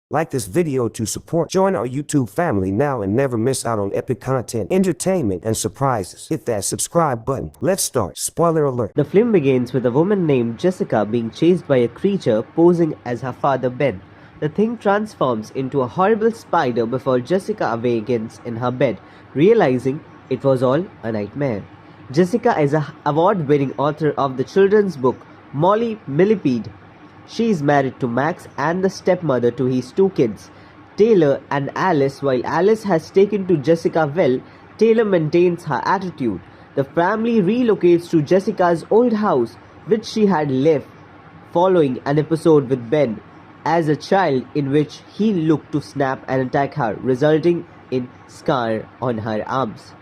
Like this video to support. Join our YouTube family now and never miss out on epic content, entertainment, and surprises. Hit that subscribe button. Let's start. Spoiler alert. The film begins with a woman named Jessica being chased by a creature posing as her father Ben. The thing transforms into a horrible spider before Jessica awakens in her bed, realizing it was all a nightmare. Jessica is an award-winning author of the children's book Molly Millipede. She is married to Max and the stepmother to his two kids, Taylor and Alice. While Alice has taken to Jessica well, Taylor maintains her attitude. The family relocates to Jessica's old house, which she had left following an episode with Ben as a child in which he looked to snap and attack her, resulting in scar on her arms.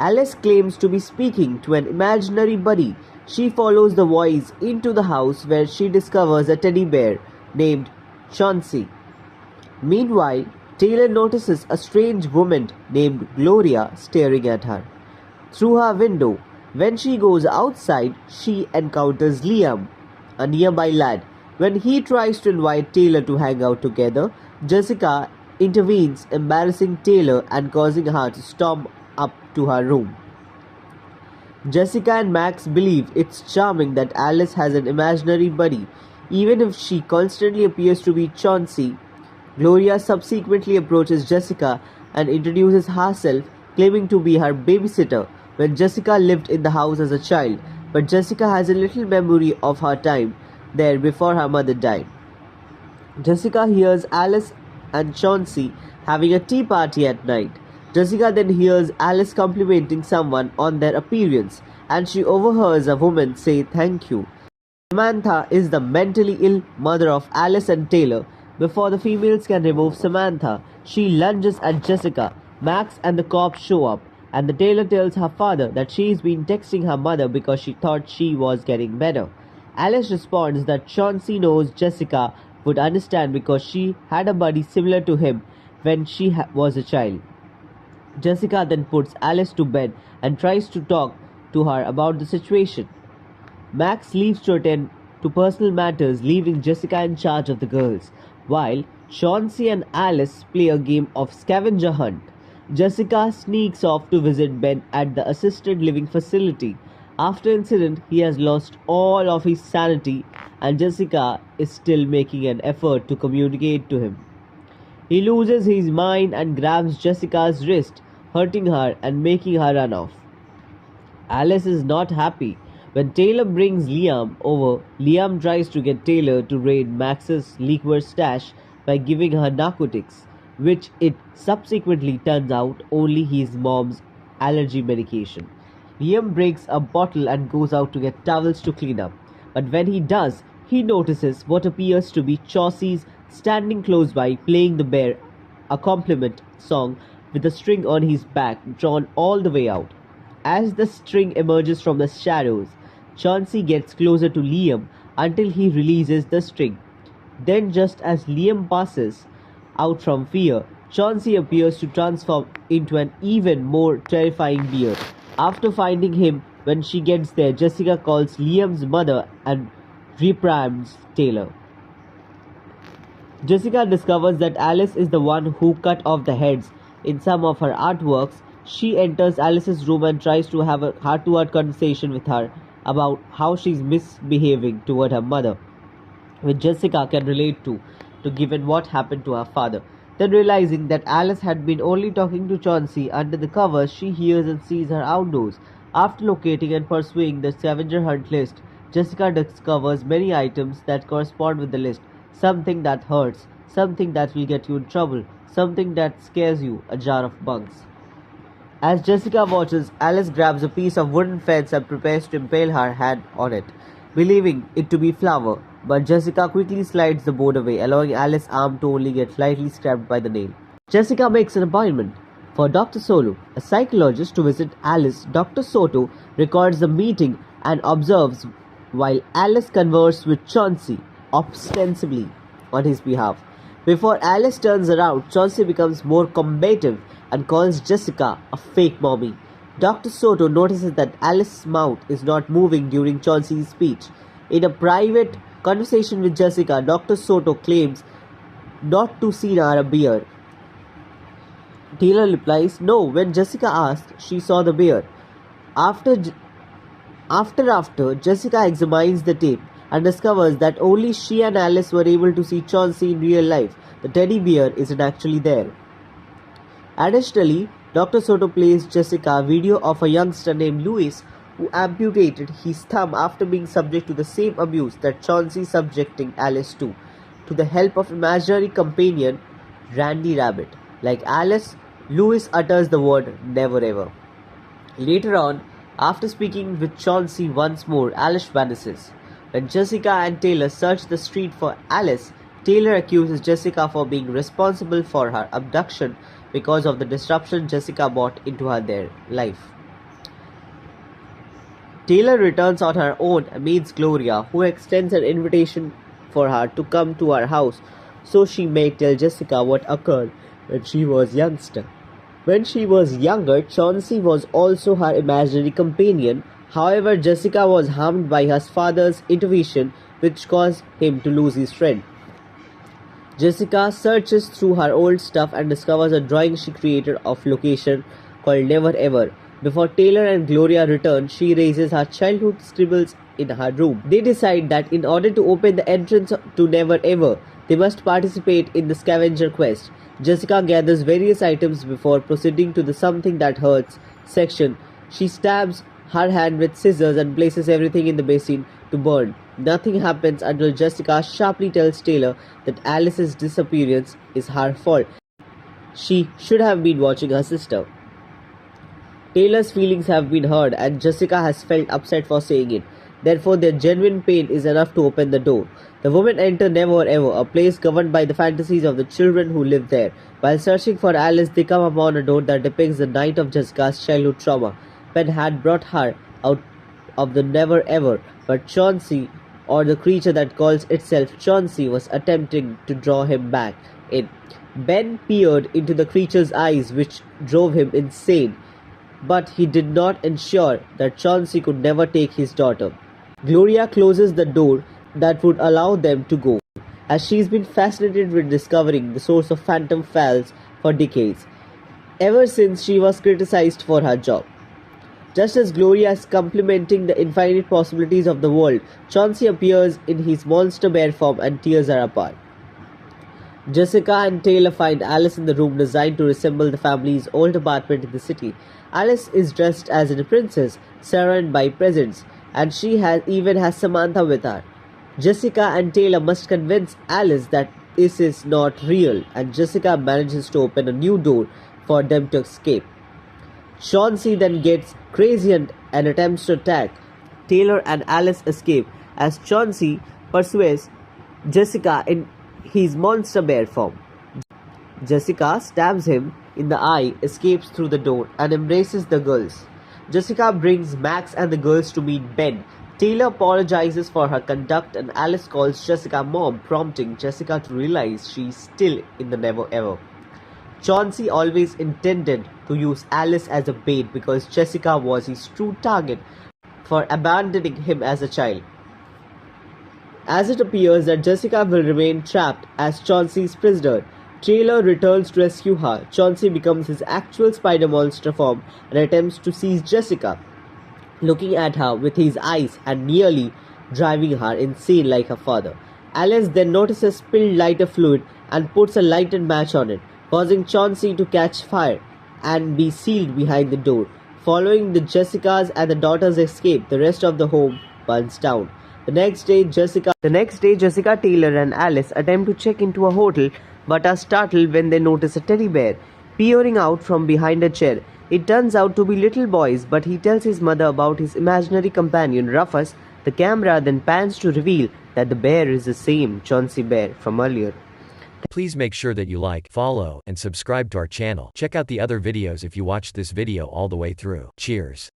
Alice claims to be speaking to an imaginary buddy. She follows the voice into the house where she discovers a teddy bear named Chauncey. Meanwhile, Taylor notices a strange woman named Gloria staring at her through her window. When she goes outside, she encounters Liam, a nearby lad. When he tries to invite Taylor to hang out together, Jessica intervenes, embarrassing Taylor and causing her to storm up to her room. Jessica and Max believe it's charming that Alice has an imaginary buddy, even if she constantly appears to be Chauncey. Gloria subsequently approaches Jessica and introduces herself, claiming to be her babysitter when Jessica lived in the house as a child, but Jessica has a little memory of her time there before her mother died. Jessica hears Alice and Chauncey having a tea party at night. Jessica then hears Alice complimenting someone on their appearance, and she overhears a woman say thank you. Samantha is the mentally ill mother of Alice and Taylor. Before the females can remove Samantha, she lunges at Jessica. Max and the cops show up, and the Taylor tells her father that she's been texting her mother because she thought she was getting better. Alice responds that Chauncey knows Jessica would understand because she had a buddy similar to him when she was a child. Jessica then puts Alice to bed and tries to talk to her about the situation. Max leaves to attend to personal matters, leaving Jessica in charge of the girls, while Chauncey and Alice play a game of scavenger hunt. Jessica sneaks off to visit Ben at the assisted living facility. After incident, he has lost all of his sanity, and Jessica is still making an effort to communicate to him. He loses his mind and grabs Jessica's wrist, hurting her and making her run off. Alice is not happy. When Taylor brings Liam over, Liam tries to get Taylor to raid Max's liquor stash by giving her narcotics, which it subsequently turns out only his mom's allergy medication. Liam breaks a bottle and goes out to get towels to clean up, but when he does, he notices what appears to be Chauncey standing close by playing the bear accompaniment song with a string on his back drawn all the way out. As the string emerges from the shadows, Chauncey gets closer to Liam until he releases the string. Then, just as Liam passes out from fear, Chauncey appears to transform into an even more terrifying bear. After finding him, when she gets there, Jessica calls Liam's mother and reprimands Taylor. Jessica discovers that Alice is the one who cut off the heads in some of her artworks. She enters Alice's room and tries to have a heart-to-heart conversation with her about how she's misbehaving toward her mother, which Jessica can relate to given what happened to her father. Then, realizing that Alice had been only talking to Chauncey under the covers, she hears and sees her outdoors. After locating and pursuing the scavenger hunt list, Jessica discovers many items that correspond with the list. Something that hurts, something that will get you in trouble, something that scares you, a jar of bugs. As Jessica watches, Alice grabs a piece of wooden fence and prepares to impale her hand on it, believing it to be flour, but Jessica quickly slides the board away, allowing Alice's arm to only get slightly scraped by the nail. Jessica makes an appointment for Dr. Soto, a psychologist, to visit Alice. Dr. Soto records the meeting and observes while Alice converses with Chauncey, ostensibly on his behalf. Before Alice turns around, Chauncey becomes more combative and calls Jessica a fake mommy. Dr. Soto notices that Alice's mouth is not moving during Chauncey's speech. In a private conversation with Jessica, Dr. Soto claims not to see a bear. Taylor replies, no. When Jessica asks, she saw the bear. After, Jessica examines the tape and discovers that only she and Alice were able to see Chauncey in real life. The teddy bear isn't actually there. Additionally, Dr. Soto plays Jessica a video of a youngster named Louis who amputated his thumb after being subject to the same abuse that Chauncey is subjecting Alice to the help of imaginary companion Randy Rabbit. Like Alice, Louis utters the word never ever. Later on, after speaking with Chauncey once more, Alice vanishes. When Jessica and Taylor search the street for Alice, Taylor accuses Jessica for being responsible for her abduction because of the disruption Jessica brought into their life. Taylor returns on her own and meets Gloria, who extends an invitation for her to come to her house so she may tell Jessica what occurred when she was youngster. When she was younger, Chauncey was also her imaginary companion. However, Jessica was harmed by her father's intervention, which caused him to lose his friend. Jessica searches through her old stuff and discovers a drawing she created of location called Never Ever. Before Taylor and Gloria return, she erases her childhood scribbles in her room. They decide that in order to open the entrance to Never Ever, they must participate in the scavenger quest. Jessica gathers various items before proceeding to the Something That Hurts section. She stabs her hand with scissors and places everything in the basin to burn. Nothing happens until Jessica sharply tells Taylor that Alice's disappearance is her fault. She should have been watching her sister. Taylor's feelings have been hurt and Jessica has felt upset for saying it. Therefore, their genuine pain is enough to open the door. The women enter Never Ever, a place governed by the fantasies of the children who live there. While searching for Alice, they come upon a door that depicts the night of Jessica's childhood trauma. Ben had brought her out of the Never Ever, but Chauncey, or the creature that calls itself Chauncey, was attempting to draw him back in. Ben peered into the creature's eyes, which drove him insane, but he did not ensure that Chauncey could never take his daughter. Gloria closes the door that would allow them to go, as she's been fascinated with discovering the source of phantom falls for decades, ever since she was criticized for her job. Just as Gloria is complimenting the infinite possibilities of the world, Chauncey appears in his monster bear form and tears her apart. Jessica and Taylor find Alice in the room designed to resemble the family's old apartment in the city. Alice is dressed as a princess, surrounded by presents, and she even has Samantha with her. Jessica and Taylor must convince Alice that this is not real, and Jessica manages to open a new door for them to escape. Chauncey then gets crazy and attempts to attack. Taylor and Alice escape as Chauncey pursues Jessica in his monster bear form. Jessica stabs him in the eye, escapes through the door, and embraces the girls. Jessica brings Max and the girls to meet Ben. Taylor apologizes for her conduct and Alice calls Jessica mom, prompting Jessica to realize she is still in the Never Ever. Chauncey always intended to use Alice as a bait because Jessica was his true target for abandoning him as a child. As it appears that Jessica will remain trapped as Chauncey's prisoner, Taylor returns to rescue her. Chauncey becomes his actual spider monster form and attempts to seize Jessica, looking at her with his eyes and nearly driving her insane like her father. Alice then notices spilled lighter fluid and puts a lighted match on it, causing Chauncey to catch fire and be sealed behind the door. Following the Jessica's and the daughter's escape, the rest of the home burns down. The next day, Jessica, Taylor, and Alice attempt to check into a hotel but are startled when they notice a teddy bear peering out from behind a chair. It turns out to be little boy's, but he tells his mother about his imaginary companion Rufus. The camera then pans to reveal that the bear is the same Chauncey bear from earlier. Please make sure that you like, follow, and subscribe to our channel. Check out the other videos if you watched this video all the way through. Cheers.